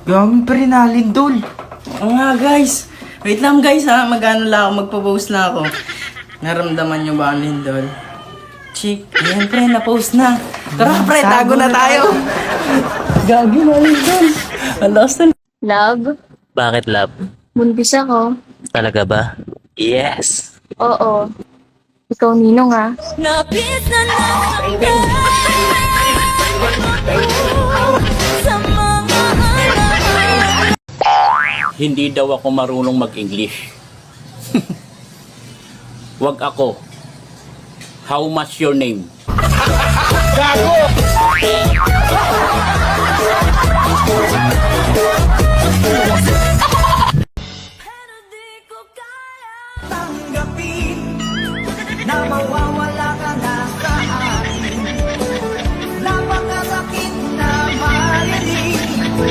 Gamit pa rin Lindol. Oo nga guys. Wait lang guys ha. Mag-ano lang ako. Magpo-post na ako. Naramdaman nyo ba ang lindol? Chick. Ayan pre. Na-post na. Tara pre. Tago na tayo. Gagi na lindol. Ang lost na. Love, Bakit, love? buntis ako. Talaga ba? Yes! Oo. Ikaw, Ninong, ah. Hindi daw ako marunong mag-English. Wag ako. How much your name? Gago!